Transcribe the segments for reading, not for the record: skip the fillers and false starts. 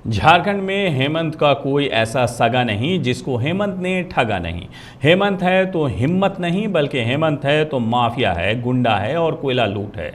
झारखंड में हेमंत का कोई ऐसा सगा नहीं जिसको हेमंत ने ठगा नहीं। हेमंत है तो हिम्मत नहीं, बल्कि हेमंत है तो माफिया है, गुंडा है और कोयला लूट है।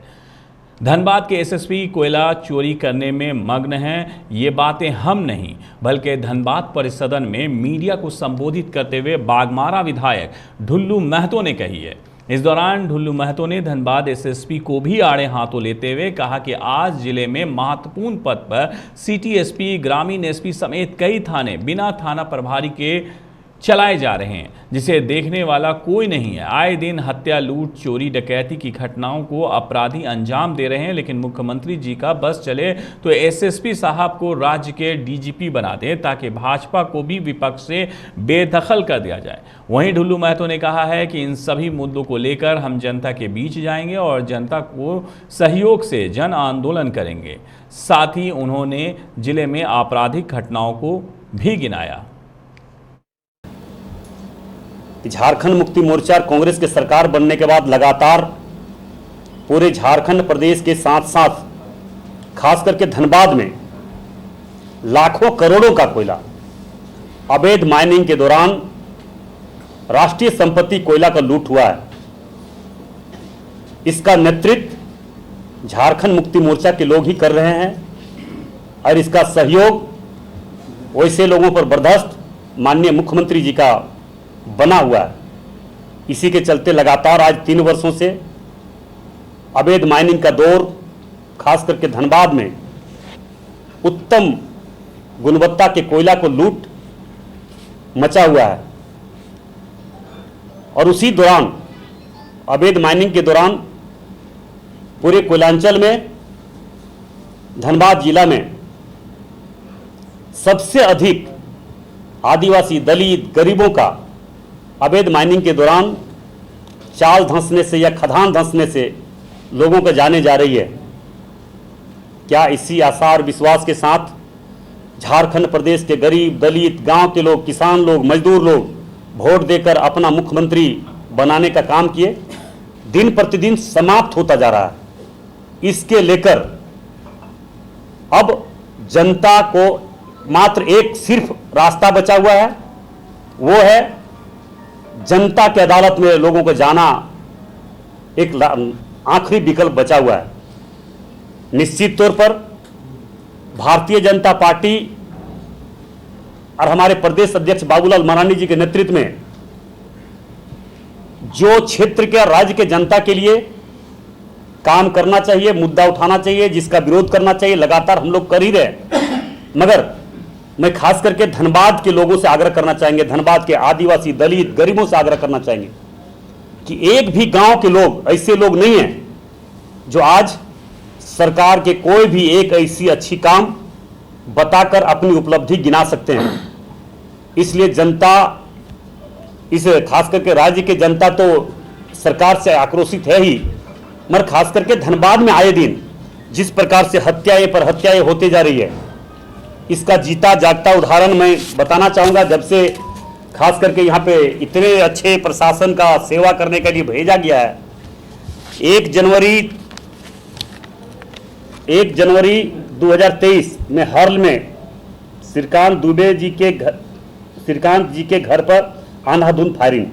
धनबाद के एसएसपी कोयला चोरी करने में मग्न हैं। ये बातें हम नहीं बल्कि धनबाद परिसदन में मीडिया को संबोधित करते हुए बागमारा विधायक ढुल्लू महतो ने कही है। इस दौरान ढुल्लू महतो ने धनबाद एसएसपी को भी आड़े हाथों लेते हुए कहा कि आज जिले में महत्वपूर्ण पद पर सिटी एसपी, ग्रामीण एसपी समेत कई थाने बिना थाना प्रभारी के चलाए जा रहे हैं, जिसे देखने वाला कोई नहीं है। आए दिन हत्या, लूट, चोरी, डकैती की घटनाओं को अपराधी अंजाम दे रहे हैं, लेकिन मुख्यमंत्री जी का बस चले तो एसएसपी साहब को राज्य के डीजीपी बना दें ताकि भाजपा को भी विपक्ष से बेदखल कर दिया जाए। वहीं ढुल्लू महतो ने कहा है कि इन सभी मुद्दों को लेकर हम जनता के बीच जाएंगे और जनता को सहयोग से जन आंदोलन करेंगे। साथ ही उन्होंने जिले में आपराधिक घटनाओं को भी गिनाया। झारखंड मुक्ति मोर्चा और कांग्रेस के सरकार बनने के बाद लगातार पूरे झारखंड प्रदेश के साथ साथ खास करके धनबाद में लाखों करोड़ों का कोयला अवैध माइनिंग के दौरान राष्ट्रीय संपत्ति कोयला का लूट हुआ है। इसका नेतृत्व झारखंड मुक्ति मोर्चा के लोग ही कर रहे हैं और इसका सहयोग वैसे लोगों पर बर्दाश्त माननीय मुख्यमंत्री जी का बना हुआ है। इसी के चलते लगातार आज 3 वर्षों से अवैध माइनिंग का दौर खास करके धनबाद में उत्तम गुणवत्ता के कोयला को लूट मचा हुआ है। और उसी दौरान अवैध माइनिंग के दौरान पूरे कोयलांचल में धनबाद जिला में सबसे अधिक आदिवासी, दलित, गरीबों का अवैध माइनिंग के दौरान चाल धंसने से या खदान धंसने से लोगों को जाने जा रही है। क्या इसी आशा और विश्वास के साथ झारखंड प्रदेश के गरीब, दलित, गांव के लोग, किसान लोग, मजदूर लोग वोट देकर अपना मुख्यमंत्री बनाने का काम किए, दिन प्रतिदिन समाप्त होता जा रहा है। इसके लेकर अब जनता को मात्र एक सिर्फ रास्ता बचा हुआ है, वो है जनता की अदालत में लोगों को जाना। एक आखिरी विकल्प बचा हुआ है। निश्चित तौर पर भारतीय जनता पार्टी और हमारे प्रदेश अध्यक्ष बाबूलाल मरांडी जी के नेतृत्व में जो क्षेत्र के राज्य के जनता के लिए काम करना चाहिए, मुद्दा उठाना चाहिए, जिसका विरोध करना चाहिए, लगातार हम लोग कर ही रहे। मगर मैं खास करके धनबाद के लोगों से आग्रह करना चाहेंगे, धनबाद के आदिवासी, दलित, गरीबों से आग्रह करना चाहेंगे कि एक भी गांव के लोग ऐसे लोग नहीं हैं जो आज सरकार के कोई भी एक ऐसी अच्छी काम बताकर अपनी उपलब्धि गिना सकते हैं। इसलिए जनता, इस खास करके राज्य के जनता तो सरकार से आक्रोशित है ही, मगर खास करके धनबाद में आए दिन जिस प्रकार से हत्याएं पर हत्याएं होते जा रही है, इसका जीता जागता उदाहरण मैं बताना चाहूँगा। जब से खास करके यहाँ पे इतने अच्छे प्रशासन का सेवा करने के लिए भेजा गया है, 1 जनवरी 2023 में हर्ल में श्रीकांत जी के घर पर अंधाधुंध फायरिंग।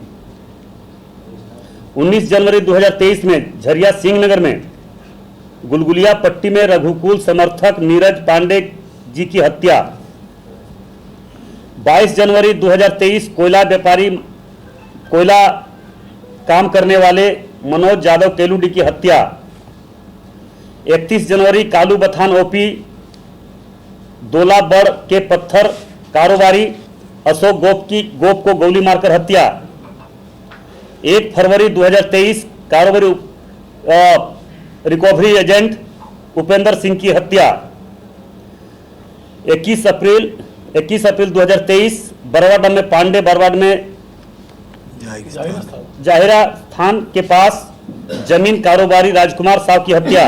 19 जनवरी 2023 में झरिया सिंह नगर में गुलगुलिया पट्टी में रघुकुल समर्थक नीरज पांडे जी की हत्या। 22 जनवरी 2023 कोयला व्यापारी, कोयला काम करने वाले मनोज यादव तेलुडी की हत्या। 31 जनवरी कालू बथान ओपी दोलाबड़ के पत्थर कारोबारी अशोक गोप को गोली मारकर हत्या। 1 फरवरी 2023 कारोबारी रिकवरी एजेंट उपेंद्र सिंह की हत्या। 21 अप्रैल 2023 बरवाडा में पांडे बरवाड में जाहिरा स्थान के पास जमीन कारोबारी राजकुमार साहब की हत्या।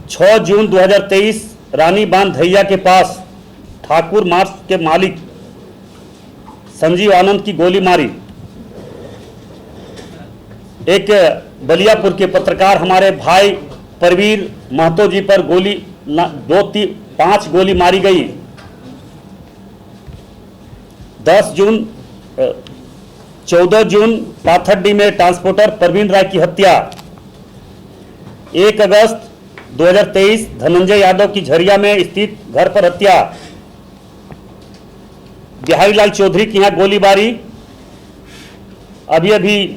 6 जून 2023 रानी बांध धैया के पास ठाकुर मार्च के मालिक संजीव आनंद की गोली मारी। एक बलियापुर के पत्रकार हमारे भाई परवीर महतो जी पर गोली 5 गोली मारी गई। 14 जून पाथरडी में ट्रांसपोर्टर प्रवीण राय की हत्या। 1 अगस्त 2023 धनंजय यादव की झरिया में स्थित घर पर हत्या। बिहारी लाल चौधरी की यहां गोलीबारी। अभी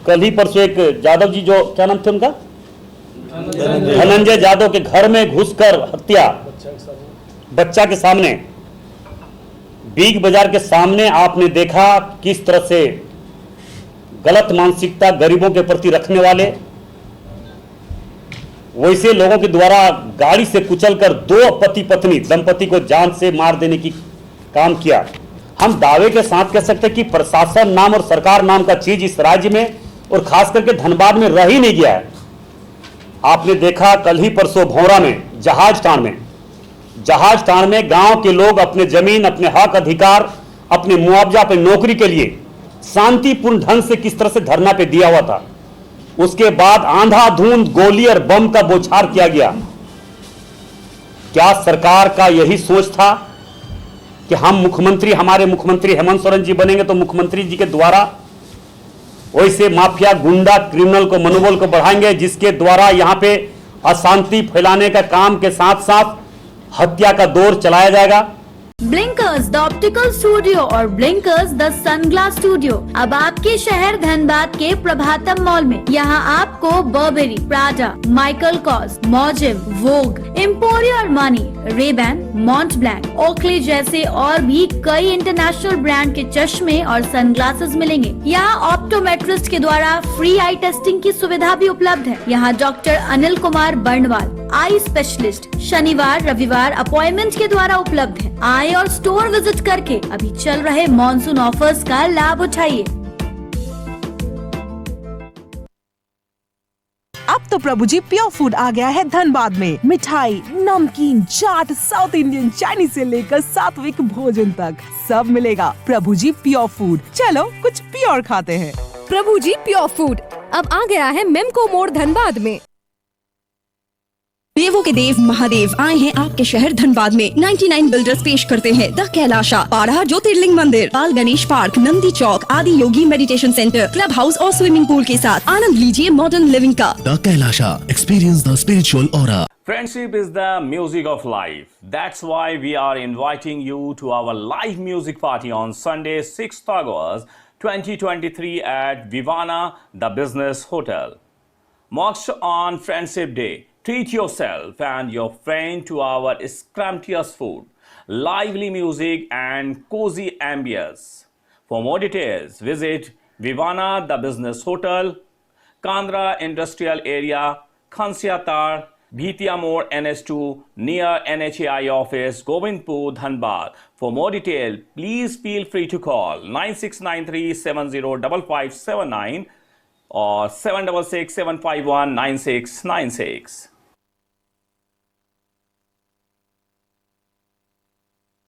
कल ही परसों एक यादव जी, जो क्या नाम थे उनका, धनंजय यादव के घर में घुसकर हत्या, बच्चा के सामने। बिग बाजार के सामने आपने देखा किस तरह से गलत मानसिकता गरीबों के प्रति रखने वाले, वैसे लोगों के द्वारा गाड़ी से कुचलकर 2 पति पत्नी दंपति को जान से मार देने की काम किया। हम दावे के साथ कह सकते हैं कि प्रशासन नाम और सरकार नाम का चीज इस राज्य में और खास करके धनबाद में रह ही नहीं गया है। आपने देखा कल ही परसों भौरा में, जहाज टाण में गांव के लोग अपने जमीन, अपने हक अधिकार, अपने मुआवजा, अपनी नौकरी के लिए शांतिपूर्ण ढंग से किस तरह से धरना पे दिया हुआ था। उसके बाद आंधाधुंध गोली और बम का बौछार किया गया। क्या सरकार का यही सोच था कि हमारे मुख्यमंत्री हेमंत सोरेन जी बनेंगे तो मुख्यमंत्री जी के द्वारा वैसे माफिया, गुंडा, क्रिमिनल को, मनोबल को बढ़ाएंगे, जिसके द्वारा यहां पे अशांति फैलाने का काम के साथ साथ हत्या का दौर चलाया जाएगा। ब्लिंकर्स द ऑप्टिकल स्टूडियो और ब्लिंकर्स द सनग्लास स्टूडियो अब आपके शहर धनबाद के प्रभातम मॉल में। यहाँ आपको बर्बेरी, प्राडा, माइकल कॉस, मॉजिव, Vogue, Emporio Armani, Ray-Ban, Mont Blanc, Oakley जैसे और भी कई इंटरनेशनल ब्रांड के चश्मे और सनग्लासेस मिलेंगे। यहाँ ऑप्टोमेट्रिस्ट के द्वारा फ्री आई टेस्टिंग की सुविधा भी उपलब्ध है। यहाँ doctor Anil Kumar Barnwal, eye specialist, शनिवार रविवार अपॉइंटमेंट के द्वारा उपलब्ध है। आए और स्टोर विजिट करके अभी चल रहे मॉनसून ऑफर्स का लाभ उठाइए। अब तो प्रभु जी प्योर फूड आ गया है धनबाद में। मिठाई, नमकीन, चाट, साउथ इंडियन, चाइनीज से लेकर सात्विक भोजन तक सब मिलेगा। प्रभु जी प्योर फूड, चलो कुछ प्योर खाते हैं। प्रभु जी प्योर फूड अब आ गया है मेमको मोड़ धनबाद में। देवों के देव महादेव आए हैं आपके शहर धनबाद में। 99 बिल्डर्स पेश करते हैं द कैलाशा, पाड़ा ज्योतिर्लिंग मंदिर, बाल गणेश पार्क, नंदी चौक, आदि योगी मेडिटेशन सेंटर, क्लब हाउस और स्विमिंग पूल के साथ आनंद लीजिए मॉडर्न लिविंग का। The Kailasa, experience the spiritual aura. Friendship is the music of life. That's why we are inviting you to our live music party on Sunday, 6th August 2023 at Vivana, the Business Hotel. Marked on Friendship Day. Treat yourself and your friend to our scrumptious food, lively music and cozy ambience. For more details, visit Vivana the Business Hotel, Kandra Industrial Area, Khansiatar, Bhitia Mode NS2 near NHAI office, Govindpur, Dhanbad. For more detail, please feel free to call 9693705579 or 766 751 9696.